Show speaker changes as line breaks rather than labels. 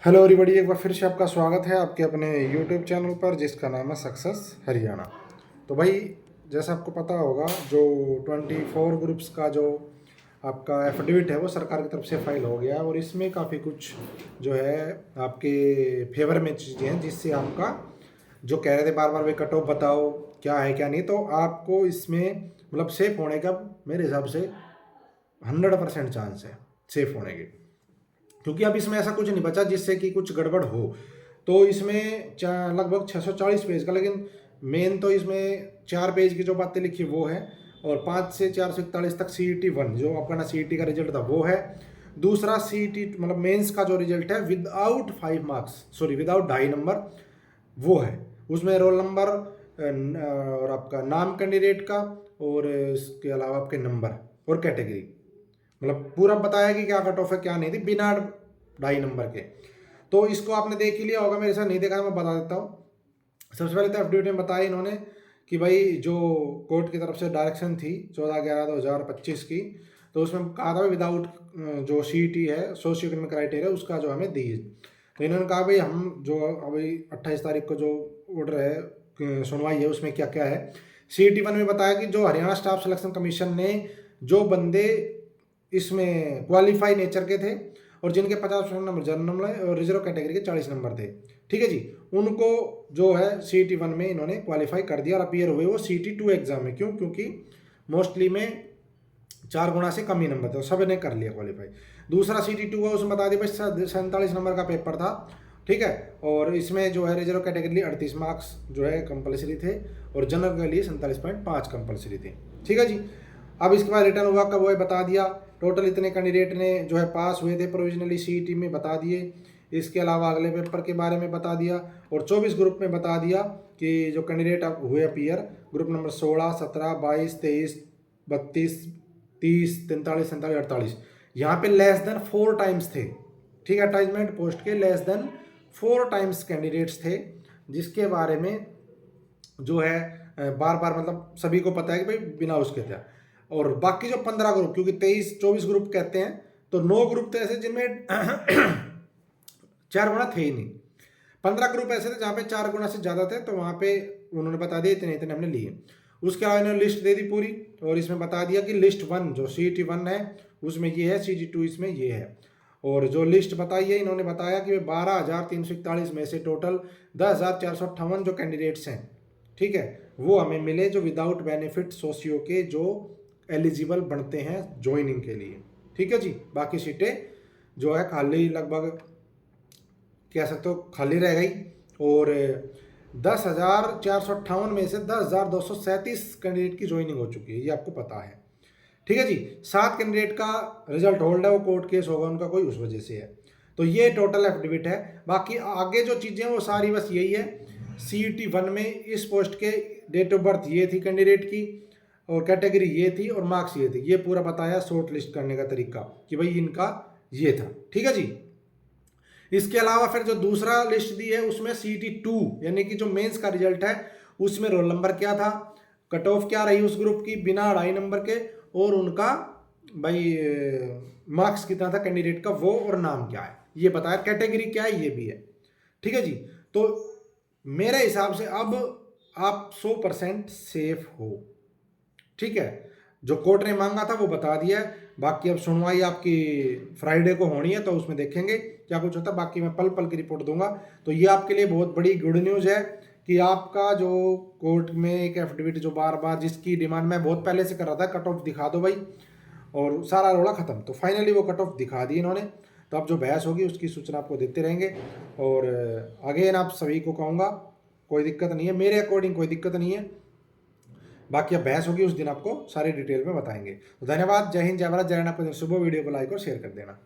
Hello everybody, एक बार फिर से आपका स्वागत है आपके अपने यूट्यूब चैनल पर जिसका नाम है सक्सेस हरियाणा। तो भाई, जैसा आपको पता होगा, जो 24 ग्रुप्स का जो आपका एफिडेविट है वो सरकार की तरफ से फाइल हो गया है और इसमें काफ़ी कुछ जो है आपके फेवर में चीज़ें हैं जिससे आपका जो कह रहे थे बार बार वे कट ऑफ बताओ क्या है क्या नहीं, तो आपको इसमें मतलब सेफ होने का मेरे हिसाब से 100% चांस है सेफ होने के, क्योंकि अब इसमें ऐसा कुछ नहीं बचा जिससे कि कुछ गड़बड़ हो। तो इसमें लगभग 640 पेज का, लेकिन मेन तो इसमें 4 पेज की जो बातें लिखी वो है, और 5 से 441 तक CET 1 जो आपका ना CET का रिजल्ट था वो है। दूसरा CET मतलब मेंस का जो रिजल्ट है without 5 marks, sorry without 2.5 number, वो है। उसमें रोल नंबर और आपका नाम कैंडिडेट का, और इसके अलावा आपके नंबर और कैटेगरी, मतलब पूरा बताया कि क्या कट ऑफ है क्या नहीं थी बिना 2.5 नंबर के। तो इसको आपने देख ही लिया होगा, मेरे साथ नहीं देखा मैं बता देता हूँ। सबसे पहले तो एफिडेविट में बताया इन्होंने कि भाई जो कोर्ट की तरफ से डायरेक्शन थी 14/11/2025 की, तो उसमें कहा था विदाउट जो CET है सोशियो इकोनॉमिक क्राइटेरिया उसका जो हमें दी। तो इन्होंने कहा भाई हम जो अभी 28 तारीख को जो ऑर्डर है सुनवाई है उसमें क्या क्या है। CET 1 में बताया कि जो हरियाणा स्टाफ सिलेक्शन कमीशन ने जो बंदे इसमें क्वालिफाई नेचर के थे और जिनके 50% नंबर जनरल और रिजर्व कैटेगरी के 40 नंबर थे, ठीक है जी, उनको जो है CET 1 में इन्होंने क्वालिफाई कर दिया और अपीयर हुए वो CET 2 एग्जाम में। क्यों? क्योंकि मोस्टली में 4 गुना से कम ही नंबर थे, सब ने कर लिया क्वालिफाई। दूसरा CET 2 है, उसमें बता दिया भाई 47 नंबर का पेपर था, ठीक है, और इसमें जो है रिजर्व कैटेगरी के लिए 38 मार्क्स जो है कंपलसरी थे और जनरल के लिए 47.5 कंपलसरी थे, ठीक है जी। अब इसके बाद रिटर्न हुआ कब वो है बता दिया। टोटल इतने कैंडिडेट ने जो है पास हुए थे प्रोविजनली CET में बता दिए। इसके अलावा अगले पेपर के बारे में बता दिया और 24 ग्रुप में बता दिया कि जो कैंडिडेट हुए अपीयर ग्रुप नंबर 16, 17, 22, 23, 32, 30, 43, 47, 48, यहाँ पे लेस देन 4 टाइम्स थे, ठीक है, अटैचमेंट पोस्ट के लेस देन 4 टाइम्स कैंडिडेट्स थे, जिसके बारे में जो है बार बार मतलब सभी को पता है कि भाई बिना उसके थे। और बाकी जो 15 ग्रुप, क्योंकि 23-24 ग्रुप कहते हैं, तो 9 ग्रुप थे ऐसे जिनमें 4 गुना थे ही नहीं। 15 ग्रुप ऐसे थे जहाँ पे 4 गुना से ज़्यादा थे, तो वहाँ पे उन्होंने बता दिया इतने इतने हमने लिए। उसके अलावा इन्होंने लिस्ट दे दी पूरी, और इसमें बता दिया कि लिस्ट 1 जो CET 1 है उसमें ये है, CET 2 इसमें ये है। और जो लिस्ट बताई है इन्होंने बताया कि 12,341 में से टोटल 10,458 जो कैंडिडेट्स हैं, ठीक है, वो हमें मिले जो विदाउट बेनिफिट सोशियो के जो एलिजिबल बनते हैं ज्वाइनिंग के लिए, ठीक है जी। बाकी सीटें जो है खाली लगभग कह सकते हो खाली रह गई, और 10,458 में से 10,237 कैंडिडेट की ज्वाइनिंग हो चुकी है, ये आपको पता है, ठीक है जी। 7 कैंडिडेट का रिजल्ट होल्ड है, वो कोर्ट केस होगा उनका कोई, उस वजह से है। तो ये टोटल एफिडेविट है। बाकी आगे जो चीज़ें वो सारी बस यही है। CET 1 में इस पोस्ट के डेट ऑफ बर्थ ये थी कैंडिडेट की, और कैटेगरी ये थी, और मार्क्स ये थे, ये पूरा बताया शॉर्ट लिस्ट करने का तरीका कि भाई इनका ये था, ठीक है जी। इसके अलावा फिर जो दूसरा लिस्ट दी है उसमें CET 2 यानी कि जो मेंस का रिजल्ट है उसमें रोल नंबर क्या था, कट ऑफ क्या रही उस ग्रुप की बिना 2.5 नंबर के, और उनका भाई मार्क्स कितना था कैंडिडेट का वो, और नाम क्या है ये बताया, कैटेगरी क्या है ये भी है, ठीक है जी। तो मेरे हिसाब से अब आप 100% सेफ हो, ठीक है। जो कोर्ट ने मांगा था वो बता दिया है। बाकी अब सुनवाई आपकी फ्राइडे को होनी है, तो उसमें देखेंगे क्या कुछ होता है। बाकी मैं पल पल की रिपोर्ट दूंगा। तो ये आपके लिए बहुत बड़ी गुड न्यूज़ है कि आपका जो कोर्ट में एक एफिडेविट जो बार बार जिसकी डिमांड मैं बहुत पहले से कर रहा था, कट ऑफ दिखा दो भाई, और सारा रोड़ा खत्म, तो फाइनली वो कट ऑफ दिखा दी इन्होंने। तो अब जो बहस होगी उसकी सूचना आपको देते रहेंगे। और अगेन आप सभी को कहूँगा कोई दिक्कत नहीं है, मेरे अकॉर्डिंग कोई दिक्कत नहीं है। बाकी अब बहस होगी उस दिन आपको सारी डिटेल में बताएंगे। तो धन्यवाद, जय हिंद, जय भारत, जय हिंद। आपको सुबह वीडियो को लाइक और शेयर कर देना।